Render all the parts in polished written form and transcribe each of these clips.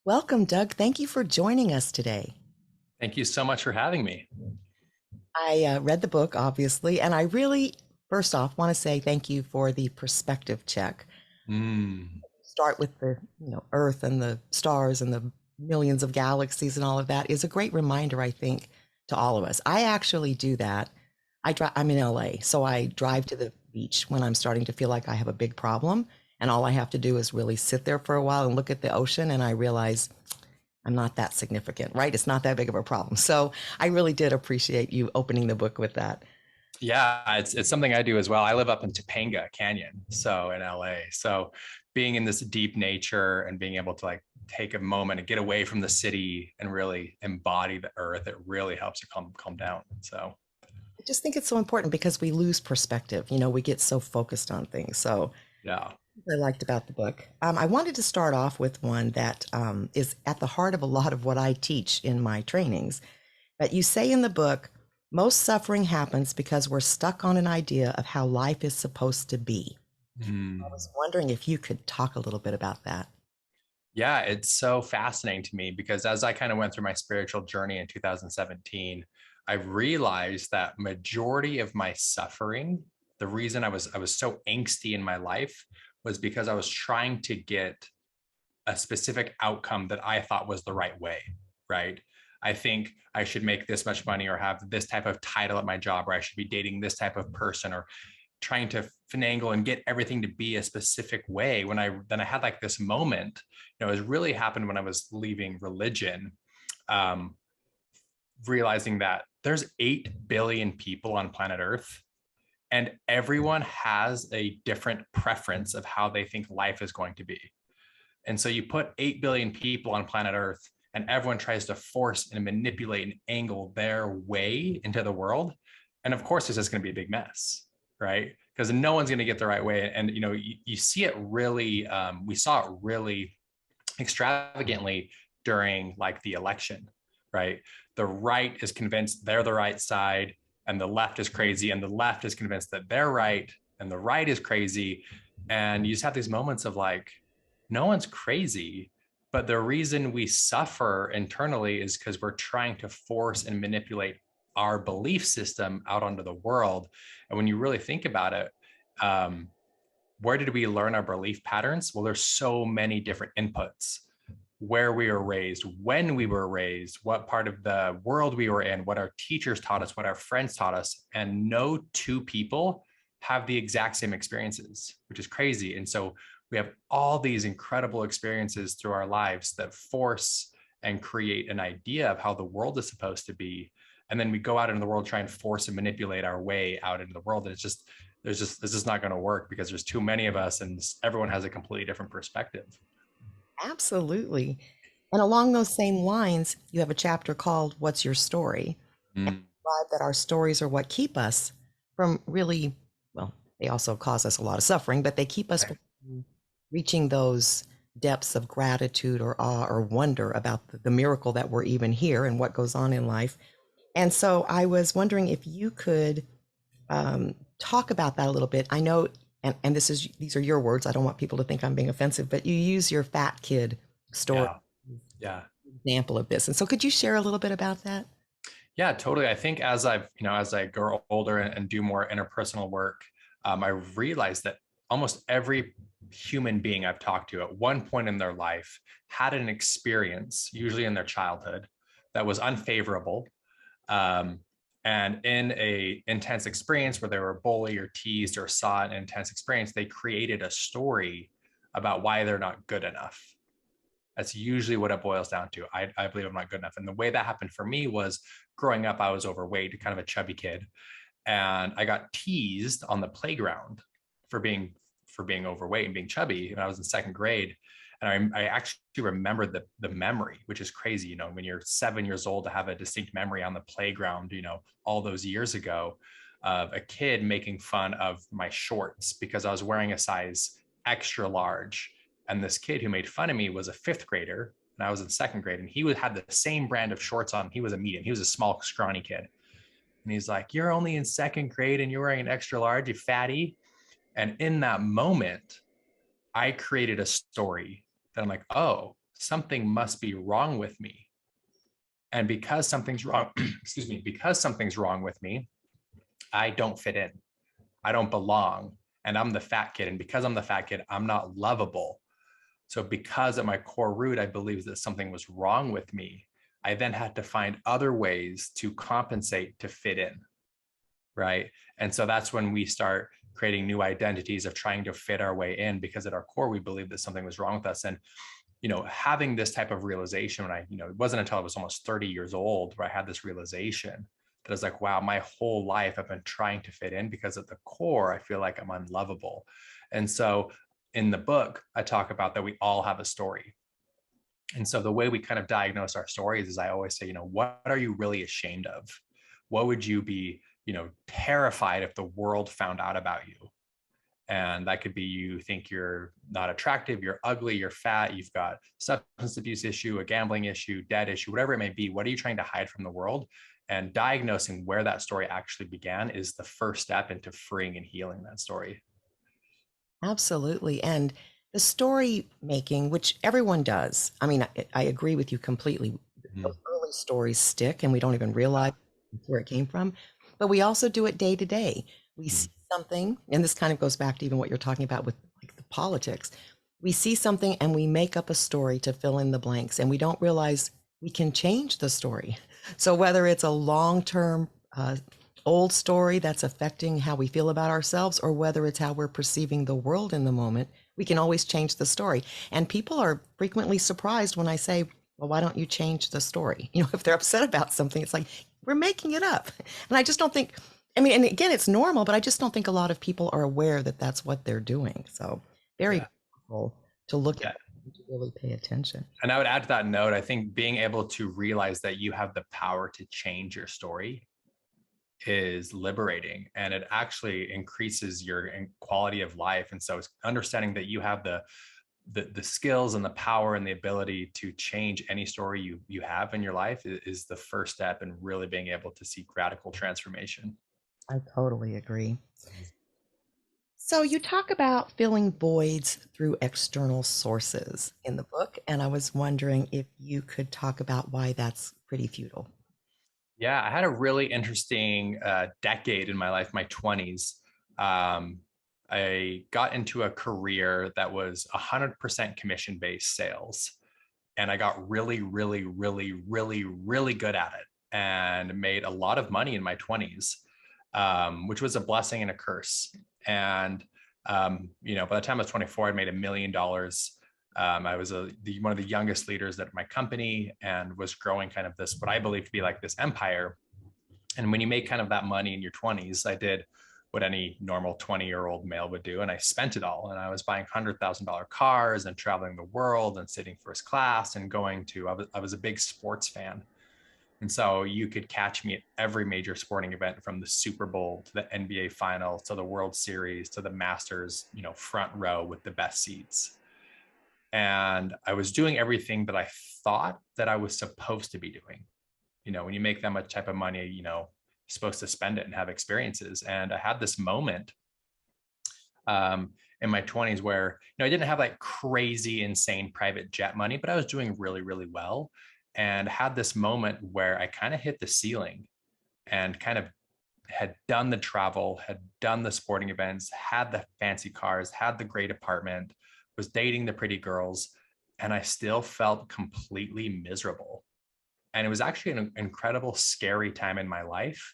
Welcome, Doug. Thank you for joining us today. Thank you so much for having me. I read the book, obviously, and I really, first off, want to say thank you for the perspective check. Mm, Start with the, Earth and the stars and the millions of galaxies and all of that is a great reminder, I think, to all of us. I actually do that. I'm in LA, so I drive to the beach when I'm starting to feel like I have a big problem, and all I have to do is really sit there for a while and look at the ocean, and I realize I'm not that significant, right? It's not that big of a problem. So I really did appreciate you opening the book with that. yeah, it's something I do as well. I live up in Topanga Canyon, so in LA. So being in this deep nature and being able to like take a moment and get away from the city and really embody the earth, it really helps you calm down. So I just think it's so important because we lose perspective. We get so focused on things. So yeah. I liked about the book. I wanted to start off with one that is at the heart of a lot of what I teach in my trainings. But you say in the book, most suffering happens because we're stuck on an idea of how life is supposed to be. I was Mm. wondering if you could talk a little bit about that. Yeah, it's so fascinating to me because as I kind of went through my spiritual journey in 2017, I realized that majority of my suffering, the reason I was so angsty in my life was because I was trying to get a specific outcome that I thought was the right way, right? I think I should make this much money or have this type of title at my job, or I should be dating this type of person, or trying to finagle and get everything to be a specific way. When I had like this moment, it was really happened when I was leaving religion, um, realizing that there's 8 billion people on planet Earth, and everyone has a different preference of how they think life is going to be. And so you put 8 billion people on planet Earth, and everyone tries to force and manipulate and angle their way into the world. And of course, it's just going to be a big mess, right? Because no one's going to get the right way. And, you see it really, we saw it really extravagantly during like the election, right? The right is convinced they're the right side, and the left is crazy, and the left is convinced that they're right, and the right is crazy. And you just have these moments of like, no one's crazy. But the reason we suffer internally is because we're trying to force and manipulate our belief system out onto the world. And when you really think about it, um, where did we learn our belief patterns? Well, there's so many different inputs: where we were raised, when we were raised, what part of the world we were in, what our teachers taught us, what our friends taught us. And no two people have the exact same experiences, which is crazy. And so we have all these incredible experiences through our lives that force and create an idea of how the world is supposed to be. And then we go out into the world, try and force and manipulate our way out into the world. And this is not going to work because there's too many of us and everyone has a completely different perspective. Absolutely. And along those same lines, you have a chapter called What's Your Story? And Mm, that our stories are what keep us from really, well, they also cause us a lot of suffering, but they keep us from reaching those depths of gratitude or awe or wonder about the miracle that we're even here and what goes on in life. And so I was wondering if you could talk about that a little bit. I know, and these are your words. I don't want people to think I'm being offensive, but you use your fat kid story yeah. Yeah. example of this. And so could you share a little bit about that? Yeah, totally. I think as I grow older and do more interpersonal work, I realized that almost every human being I've talked to at one point in their life had an experience, usually in their childhood, that was unfavorable. Um, and in a intense experience where they were bullied or teased or saw an intense experience, they created a story about why they're not good enough. That's usually what it boils down to. I believe I'm not good enough. And the way that happened for me was growing up, I was overweight, kind of a chubby kid. And I got teased on the playground for being overweight and being chubby. And I was in second grade. And I actually remember the memory, which is crazy. When you're 7 years old, to have a distinct memory on the playground, all those years ago, of a kid making fun of my shorts because I was wearing a size extra large. And this kid who made fun of me was a fifth grader, and I was in second grade, and he had the same brand of shorts on. He was a medium. He was a small, scrawny kid. And he's like, "You're only in second grade and you're wearing an extra large, you fatty." And in that moment, I created a story that I'm like, oh, something must be wrong with me. And because something's wrong, excuse me, because something's wrong with me, I don't fit in. I don't belong. And I'm the fat kid. And because I'm the fat kid, I'm not lovable. So because at my core root, I believed that something was wrong with me, I then had to find other ways to compensate to fit in. Right. And so that's when we start creating new identities of trying to fit our way in, because at our core, we believe that something was wrong with us. And, having this type of realization when it wasn't until I was almost 30 years old where I had this realization that I was like, wow, my whole life I've been trying to fit in because at the core, I feel like I'm unlovable. And so in the book, I talk about that we all have a story. And so the way we kind of diagnose our stories is I always say, what are you really ashamed of? What would you be, terrified if the world found out about you? And that could be you think you're not attractive, you're ugly, you're fat, you've got substance abuse issue, a gambling issue, debt issue, whatever it may be. What are you trying to hide from the world? And diagnosing where that story actually began is the first step into freeing and healing that story. Absolutely. And the story making, which everyone does. I mean, I agree with you completely. Those Mhm. early stories stick and we don't even realize where it came from. But we also do it day to day. We see Mhm. something, and this kind of goes back to even what you're talking about with like the politics. We see something and we make up a story to fill in the blanks, and we don't realize we can change the story. So whether it's a long-term old story that's affecting how we feel about ourselves, or whether it's how we're perceiving the world in the moment, we can always change the story. And people are frequently surprised when I say, well, why don't you change the story? If they're upset about something, it's like, we're making it up. And I just don't think, I mean, and again, it's normal, but I just don't think a lot of people are aware that that's what they're doing. So very Yeah. powerful to look at Yeah. and to really pay attention. And I would add to that note, I think being able to realize that you have the power to change your story is liberating, and it actually increases your quality of life. And so it's understanding that you have the skills and the power and the ability to change any story you have in your life is the first step in really being able to seek radical transformation. I totally agree. So you talk about filling voids through external sources in the book, and I was wondering if you could talk about why that's pretty futile. Yeah, I had a really interesting decade in my life, my 20s. Um, I got into a career that was 100% commission based sales. And I got really, really, really, really, really good at it and made a lot of money in my 20s, which was a blessing and a curse. And, by the time I was 24, I'd made $1 million. I was one of the youngest leaders at my company and was growing kind of this, what I believe to be like this empire. And when you make kind of that money in your 20s, I did what any normal 20-year-old male would do. And I spent it all. And I was buying $100,000 cars and traveling the world and sitting first class and I was a big sports fan. And so you could catch me at every major sporting event, from the Super Bowl to the NBA finals to the World Series to the Masters, front row with the best seats. And I was doing everything that I thought that I was supposed to be doing. When you make that much type of money, you're supposed to spend it and have experiences. And I had this moment in my 20s where, I didn't have like crazy, insane private jet money, but I was doing really, really well. And had this moment where I kind of hit the ceiling and kind of had done the travel, had done the sporting events, had the fancy cars, had the great apartment, was dating the pretty girls, and I still felt completely miserable. And it was actually an incredible, scary time in my life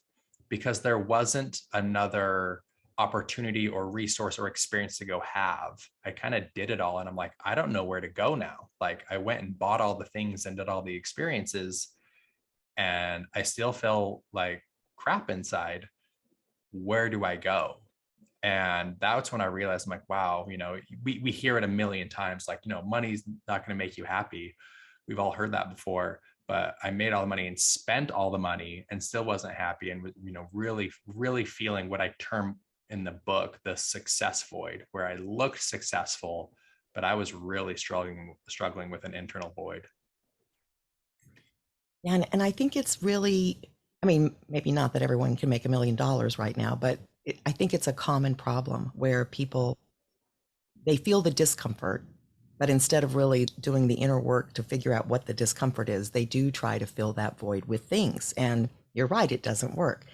because there wasn't another opportunity or resource or experience to go have. I kind of did it all. And I'm like, I don't know where to go now. Like, I went and bought all the things and did all the experiences, and I still feel like crap inside. Where do I go? And that's when I realized, I'm like, wow, we hear it a million times, like, money's not going to make you happy. We've all heard that before, but I made all the money and spent all the money and still wasn't happy. And, really, really feeling what I term in the book, the success void, where I looked successful, but I was really struggling with an internal void. And I think it's really, I mean, maybe not that everyone can make $1 million right now, but I think it's a common problem where people, they feel the discomfort But instead of really doing the inner work to figure out what the discomfort is, they do try to fill that void with things. And you're right, it doesn't work.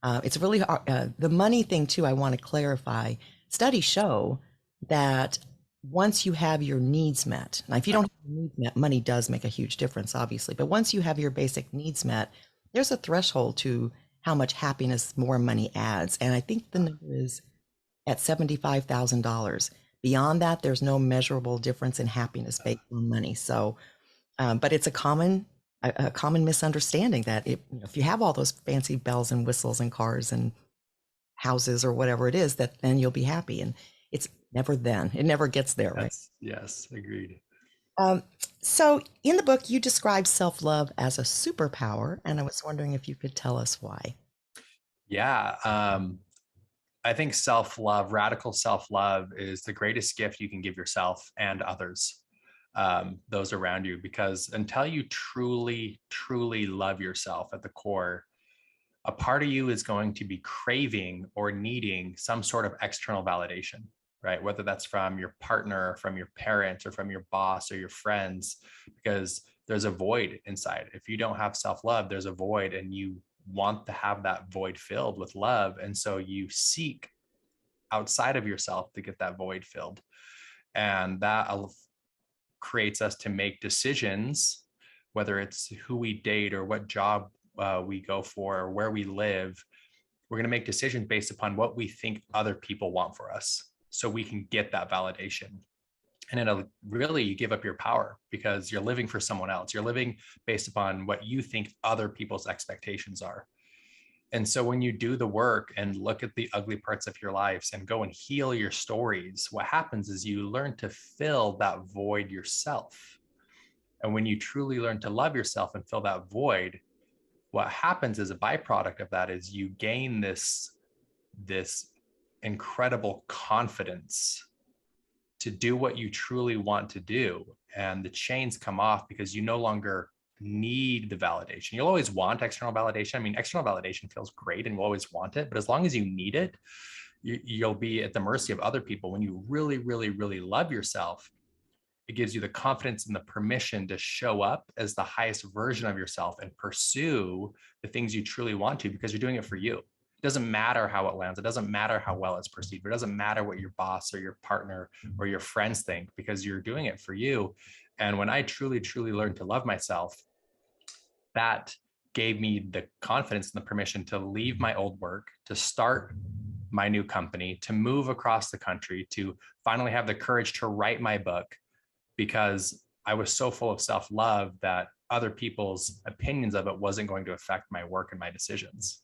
It's really hard. The money thing, too, I want to clarify. Studies show that once you have your needs met, now if you don't have your needs met, money does make a huge difference, obviously. But once you have your basic needs met, there's a threshold to how much happiness more money adds. And I think the number is at $75,000. Beyond that, there's no measurable difference in happiness based on money. So, but it's a common misunderstanding that if you have all those fancy bells and whistles and cars and houses or whatever it is, that then you'll be happy. And it's never then. It never gets there, right? Yes, agreed. Um, so in the book, you describe self-love as a superpower, and I was wondering if you could tell us why. Yeah. I think self-love, radical self-love is the greatest gift you can give yourself and others, those around you, because until you truly, truly love yourself at the core, a part of you is going to be craving or needing some sort of external validation, right? Whether that's from your partner, from your parents, or from your boss or your friends, because there's a void inside. If you don't have self-love, there's a void, and you want to have that void filled with love. And so you seek outside of yourself to get that void filled. And that creates us to make decisions, whether it's who we date or what job we go for or where we live. We're going to make decisions based upon what we think other people want for us so we can get that validation. And it'll really, you give up your power because you're living for someone else. You're living based upon what you think other people's expectations are. And so when you do the work and look at the ugly parts of your lives and go and heal your stories, what happens is you learn to fill that void yourself. And when you truly learn to love yourself and fill that void, what happens as a byproduct of that is you gain this incredible confidence to do what you truly want to do. And the chains come off because you no longer need the validation. You'll always want external validation. I mean, external validation feels great and you'll always want it, but as long as you need it, you'll be at the mercy of other people. When you really, really, really love yourself, it gives you the confidence and the permission to show up as the highest version of yourself and pursue the things you truly want to, because you're doing it for you. It doesn't matter how it lands. It doesn't matter how well it's perceived. It doesn't matter what your boss or your partner or your friends think, because you're doing it for you. And when I truly, truly learned to love myself, that gave me the confidence and the permission to leave my old work, to start my new company, to move across the country, to finally have the courage to write my book, because I was so full of self-love that other people's opinions of it wasn't going to affect my work and my decisions.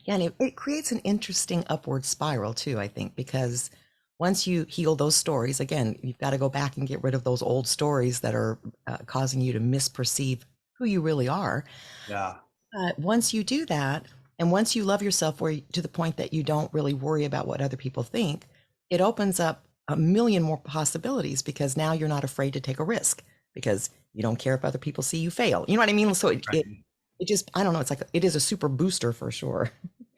Yeah, and it creates an interesting upward spiral too, I think, because once you heal those stories, again, you've got to go back and get rid of those old stories that are causing you to misperceive who you really are. Yeah. Once you do that, and once you love yourself to the point that you don't really worry about what other people think, it opens up a million more possibilities, because now you're not afraid to take a risk because you don't care if other people see you fail. You know what I mean? So Right. it just, I don't know, it's like it is a super booster for sure.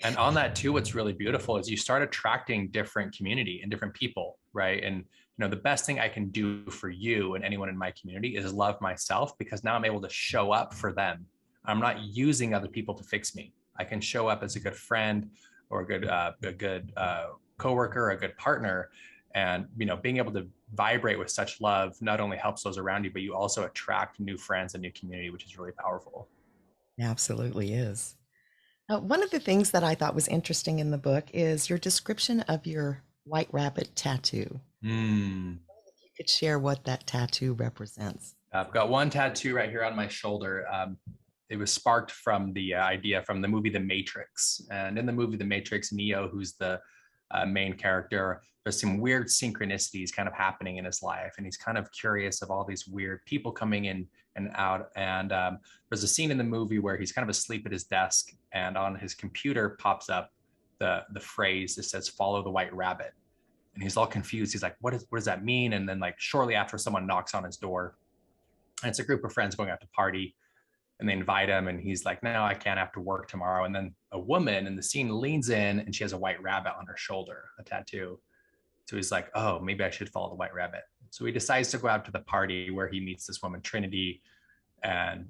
And on that too, what's really beautiful is you start attracting different community and different people, right? And the best thing I can do for you and anyone in my community is love myself, because now I'm able to show up for them. I'm not using other people to fix me. I can show up as a good friend or a good coworker, a good partner, and being able to vibrate with such love not only helps those around you, but you also attract new friends and new community, which is really powerful. Absolutely is. One of the things that I thought was interesting in the book is your description of your white rabbit tattoo. Mm. If you could share what that tattoo represents. I've got one tattoo right here on my shoulder. It was sparked from the idea from the movie The Matrix. And in the movie The Matrix, Neo, who's the main character, there's some weird synchronicities kind of happening in his life. And he's kind of curious of all these weird people coming in and out. And there's a scene in the movie where he's kind of asleep at his desk, and on his computer pops up the phrase that says, "Follow the white rabbit." And he's all confused. He's like, what does that mean? And then like shortly after, someone knocks on his door, and it's a group of friends going out to party, and they invite him, and he's like, no, I can't, have to work tomorrow. And then a woman in the scene leans in, and she has a white rabbit on her shoulder, a tattoo. So he's like, oh, maybe I should follow the white rabbit. So he decides to go out to the party where he meets this woman, Trinity. And,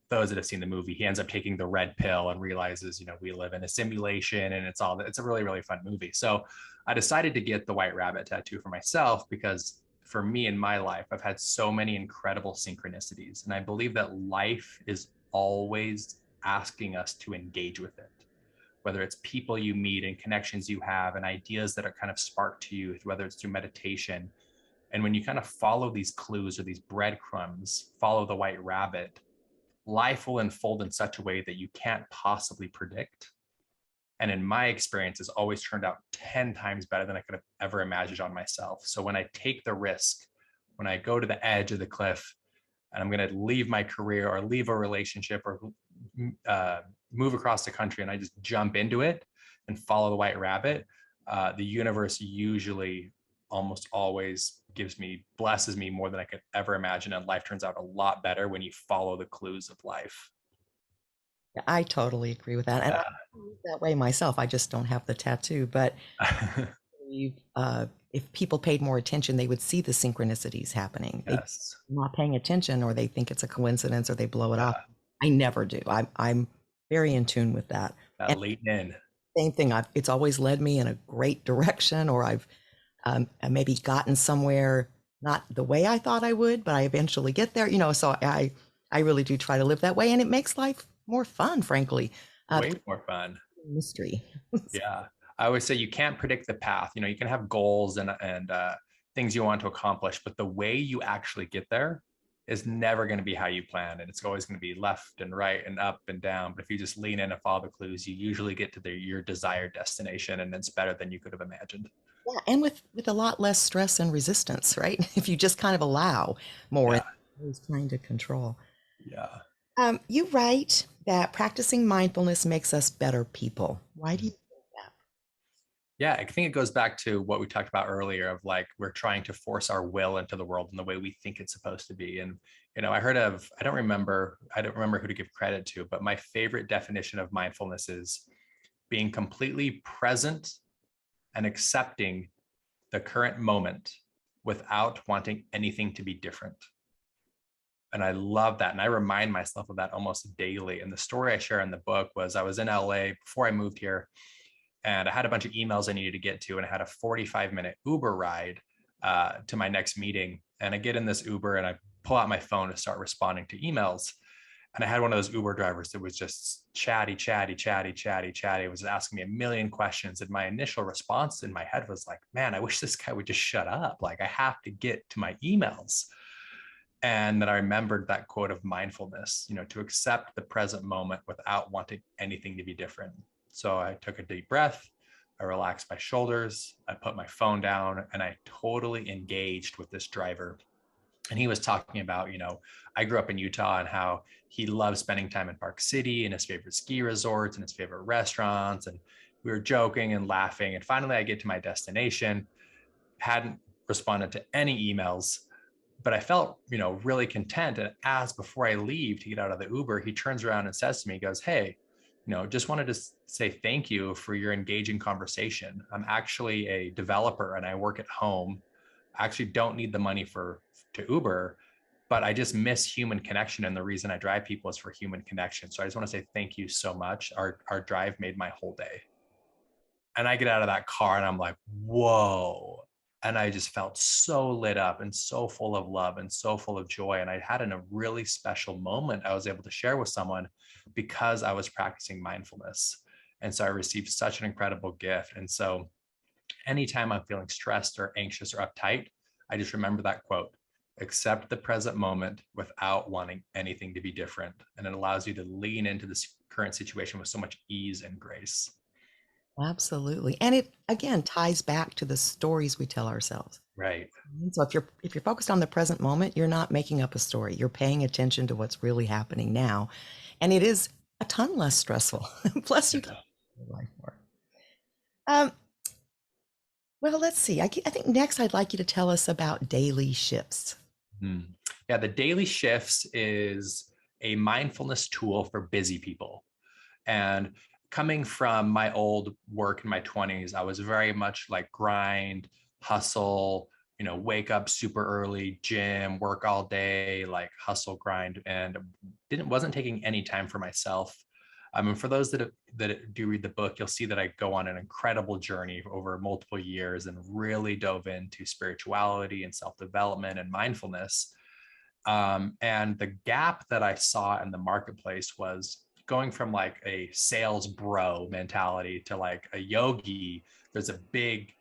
those that have seen the movie, he ends up taking the red pill and realizes, we live in a simulation, and it's a really, really fun movie. So I decided to get the white rabbit tattoo for myself because for me in my life, I've had so many incredible synchronicities. And I believe that life is always asking us to engage with it, whether it's people you meet and connections you have and ideas that are kind of sparked to you, whether it's through meditation. And when you kind of follow these clues or these breadcrumbs, follow the white rabbit, life will unfold in such a way that you can't possibly predict. And in my experience, it's always turned out 10 times better than I could have ever imagined on myself. So when I take the risk, when I go to the edge of the cliff and I'm going to leave my career or leave a relationship or move across the country, and I just jump into it and follow the white rabbit, the universe usually almost always blesses me more than I could ever imagine. And life turns out a lot better when you follow the clues of life. Yeah, I totally agree with that. And I believe that way myself. I just don't have the tattoo. But Yeah. if people paid more attention, they would see the synchronicities happening. They're Yes. not paying attention, or they think it's a coincidence, or they blow it off. Yeah. I never do. I'm very in tune with that. That And lean in. same thing. It's always led me in a great direction, or I've maybe gotten somewhere not the way I thought I would, but I eventually get there. So I really do try to live that way, and it makes life more fun, frankly. Way more fun. Mystery. Yeah. I always say you can't predict the path. You can have goals and things you want to accomplish, but the way you actually get there is never going to be how you plan. And it's always going to be left and right and up and down. But if you just lean in and follow the clues, you usually get to your desired destination, and it's better than you could have imagined. Yeah, and with a lot less stress and resistance, right? If you just kind of allow more, Yeah. and always trying to control. Yeah. You write that practicing mindfulness makes us better people. Why do you think that? Yeah, I think it goes back to what we talked about earlier of like we're trying to force our will into the world in the way we think it's supposed to be. And I don't remember who to give credit to, but my favorite definition of mindfulness is being completely present and accepting the current moment without wanting anything to be different. And I love that. And I remind myself of that almost daily. And the story I share in the book was I was in LA before I moved here, and I had a bunch of emails I needed to get to, and I had a 45-minute Uber ride to my next meeting. And I get in this Uber and I pull out my phone to start responding to emails. And I had one of those Uber drivers that was just chatty, chatty, chatty, chatty, chatty. It was asking me a million questions. And my initial response in my head was like, man, I wish this guy would just shut up. Like, I have to get to my emails. And then I remembered that quote of mindfulness, to accept the present moment without wanting anything to be different. So I took a deep breath, I relaxed my shoulders, I put my phone down, and I totally engaged with this driver. And he was talking about, I grew up in Utah and how he loves spending time in Park City and his favorite ski resorts and his favorite restaurants. And we were joking and laughing. And finally, I get to my destination, hadn't responded to any emails, but I felt, really content. And as before I leave to get out of the Uber, he turns around and says to me, he goes, hey, just wanted to say thank you for your engaging conversation. I'm actually a developer and I work at home. I actually don't need the money to Uber, but I just miss human connection. And the reason I drive people is for human connection. So I just want to say thank you so much. Our drive made my whole day. And I get out of that car and I'm like, whoa. And I just felt so lit up and so full of love and so full of joy. And I had a really special moment I was able to share with someone because I was practicing mindfulness. And so I received such an incredible gift. And so anytime I'm feeling stressed or anxious or uptight, I just remember that quote: accept the present moment without wanting anything to be different. And it allows you to lean into this current situation with so much ease and grace. Absolutely. And it again ties back to the stories we tell ourselves. Right. So if you're focused on the present moment, you're not making up a story. You're paying attention to what's really happening now. And it is a ton less stressful. Plus you can live life more. Um, well, let's see. I think next I'd like you to tell us about daily shifts. Yeah, the daily shifts is a mindfulness tool for busy people. And coming from my old work in my 20s, I was very much like grind, hustle, wake up super early, gym, work all day, like hustle grind, and wasn't taking any time for myself. And for those that do read the book, you'll see that I go on an incredible journey over multiple years and really dove into spirituality and self-development and mindfulness. And the gap that I saw in the marketplace was going from like a sales bro mentality to like a yogi. There's a big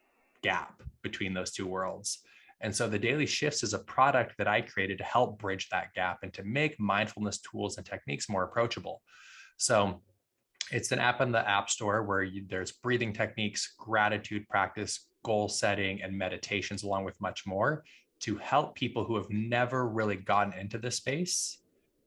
gap between those two worlds. And so the Daily Shifts is a product that I created to help bridge that gap and to make mindfulness tools and techniques more approachable. So it's an app in the App Store where there's breathing techniques, gratitude practice, goal setting, and meditations, along with much more to help people who have never really gotten into this space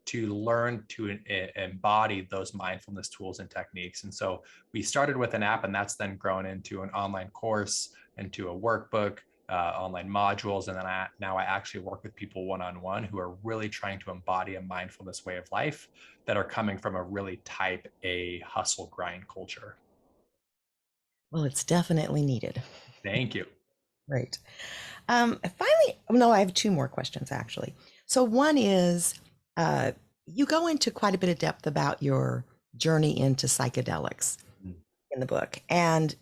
to learn to embody those mindfulness tools and techniques. And so we started with an app, and that's then grown into an online course, into a workbook, online modules. And then now I actually work with people one-on-one who are really trying to embody a mindfulness way of life that are coming from a really type A hustle grind culture. Well, it's definitely needed. Thank you. Right. Finally, no, I have two more questions actually. So one is, uh, you go into quite a bit of depth about your journey into psychedelics in the book, and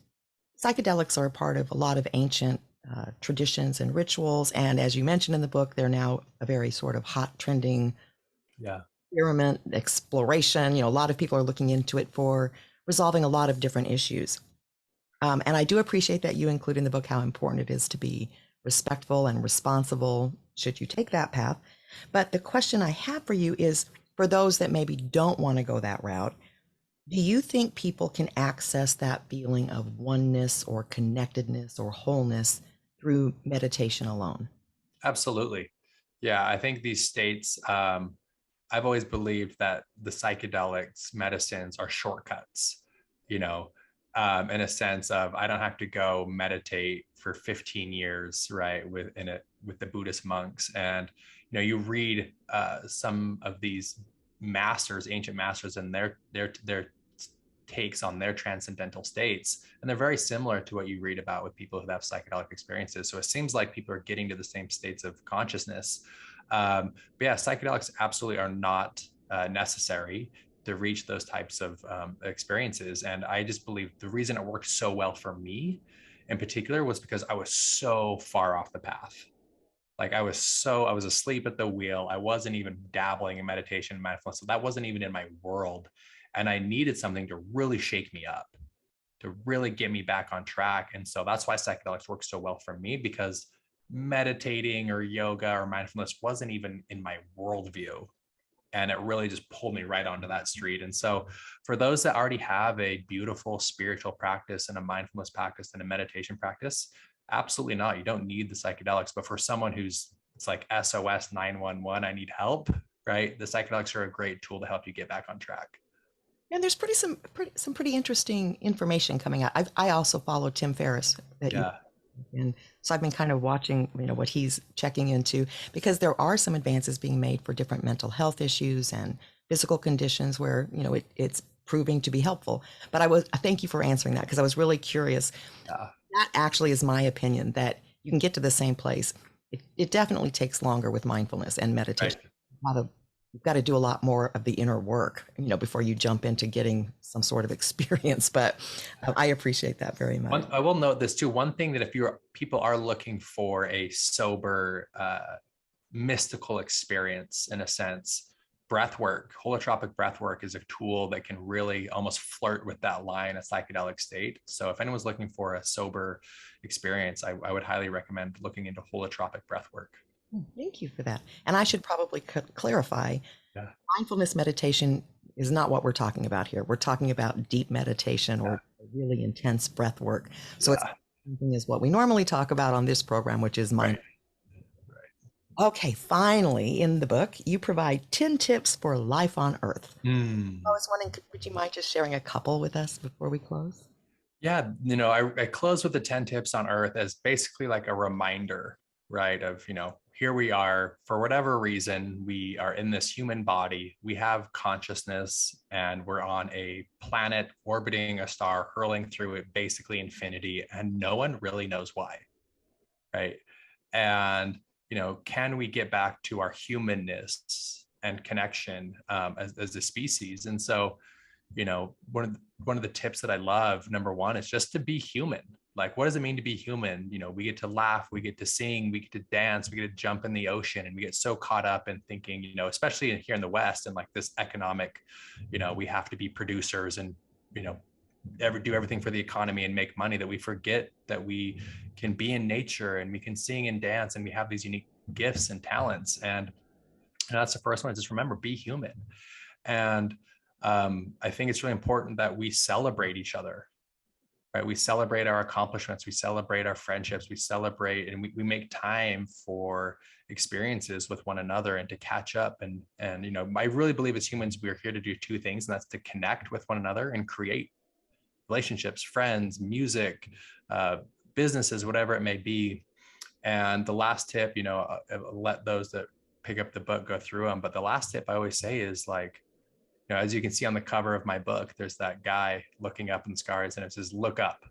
psychedelics are a part of a lot of ancient traditions and rituals. And as you mentioned in the book, they're now a very sort of hot trending Yeah. experiment, exploration. A lot of people are looking into it for resolving a lot of different issues. And I do appreciate that you include in the book how important it is to be respectful and responsible should you take that path. But the question I have for you is, for those that maybe don't want to go that route, do you think people can access that feeling of oneness or connectedness or wholeness through meditation alone? Absolutely. Yeah, I think these states, I've always believed that the psychedelics medicines are shortcuts, you know, in a sense of I don't have to go meditate for 15 years, right, with the Buddhist monks. And you read some of these masters, ancient masters, and their takes on their transcendental states, and they're very similar to what you read about with people who have psychedelic experiences. So it seems like people are getting to the same states of consciousness. But yeah, psychedelics absolutely are not necessary to reach those types of experiences. And I just believe the reason it worked so well for me in particular was because I was so far off the path. Like I was asleep at the wheel. I wasn't even dabbling in meditation and mindfulness. So that wasn't even in my world. And I needed something to really shake me up, to really get me back on track. And so that's why psychedelics work so well for me, because meditating or yoga or mindfulness wasn't even in my worldview. And it really just pulled me right onto that street. And so for those that already have a beautiful spiritual practice and a mindfulness practice and a meditation practice, absolutely not. You don't need the psychedelics. But for someone it's like SOS 911, I need help, right? The psychedelics are a great tool to help you get back on track. And there's some pretty interesting information coming out. I also follow Tim Ferriss that you, Yeah. and so I've been kind of watching, what he's checking into, because there are some advances being made for different mental health issues and physical conditions where, it's proving to be helpful. But I thank you for answering that, because I was really curious. Yeah. That actually is my opinion, that you can get to the same place. It definitely takes longer with mindfulness and Right. meditation. You've got to do a lot more of the inner work, before you jump into getting some sort of experience. But I appreciate that very much. I will note this too. One thing that if people are looking for a sober, mystical experience in a sense, breath work, holotropic breath work is a tool that can really almost flirt with that line of psychedelic state. So if anyone's looking for a sober experience, I would highly recommend looking into holotropic breath work. Thank you for that. And I should probably clarify, Yeah. mindfulness meditation is not what we're talking about here. We're talking about deep meditation Yeah. or really intense breath work. So it's Yeah. something is what we normally talk about on this program, which is Right. mindfulness. Okay, finally, in the book, you provide 10 tips for life on Earth. I Hmm. was wondering, would you mind just sharing a couple with us before we close? Yeah, I close with the 10 tips on Earth as basically like a reminder, right? Of, here we are for whatever reason, we are in this human body, we have consciousness, and we're on a planet orbiting a star, hurling through it basically infinity, and no one really knows why. right? And can we get back to our humanness and connection as a species? And so, one of the tips that I love, number one, is just to be human. Like, what does it mean to be human? We get to laugh, we get to sing, we get to dance, we get to jump in the ocean, and we get so caught up in thinking, especially here in the West, and like this economic, we have to be producers and you know do everything for the economy and make money, that we forget that we can be in nature and we can sing and dance and we have these unique gifts and talents. And that's the first one. Just remember, be human. And I think it's really important that we celebrate each other, right? We celebrate our accomplishments, we celebrate our friendships, we celebrate, and we make time for experiences with one another and to catch up. And I really believe as humans, we're here to do two things, and that's to connect with one another and create relationships, friends, music, businesses, whatever it may be. And the last tip, I'll let those that pick up the book go through them. But the last tip I always say is like, as you can see on the cover of my book, there's that guy looking up in the stars and it says, look up.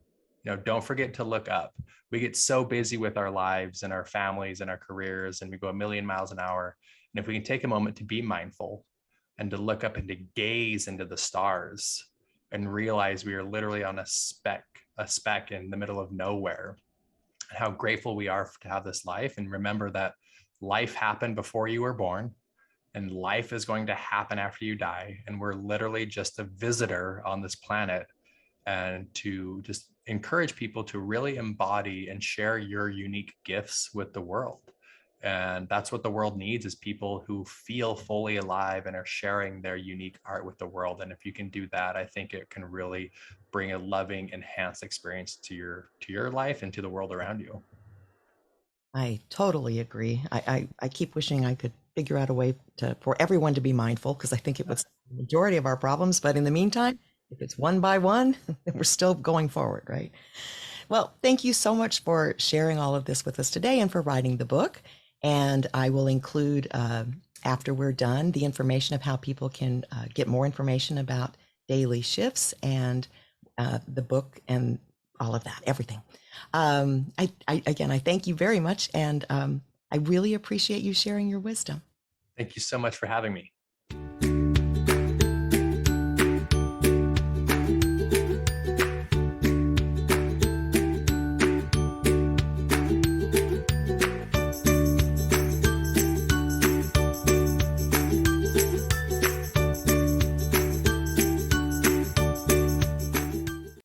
Don't forget to look up. We get so busy with our lives and our families and our careers, and we go a million miles an hour. And if we can take a moment to be mindful and to look up and to gaze into the stars and realize we are literally on a speck in the middle of nowhere, and how grateful we are to have this life, and remember that life happened before you were born, and life is going to happen after you die, and we're literally just a visitor on this planet. And to just encourage people to really embody and share your unique gifts with the world. And that's what the world needs, is people who feel fully alive and are sharing their unique art with the world. And if you can do that, I think it can really bring a loving, enhanced experience to your life and to the world around you. I totally agree. I keep wishing I could figure out a way for everyone to be mindful, because I think it would solve the majority of our problems. But in the meantime, if it's one by one, we're still going forward, right? Well, thank you so much for sharing all of this with us today and for writing the book. And I will include, after we're done, the information of how people can get more information about daily shifts and the book and all of that, everything. Again, I thank you very much, and I really appreciate you sharing your wisdom. Thank you so much for having me.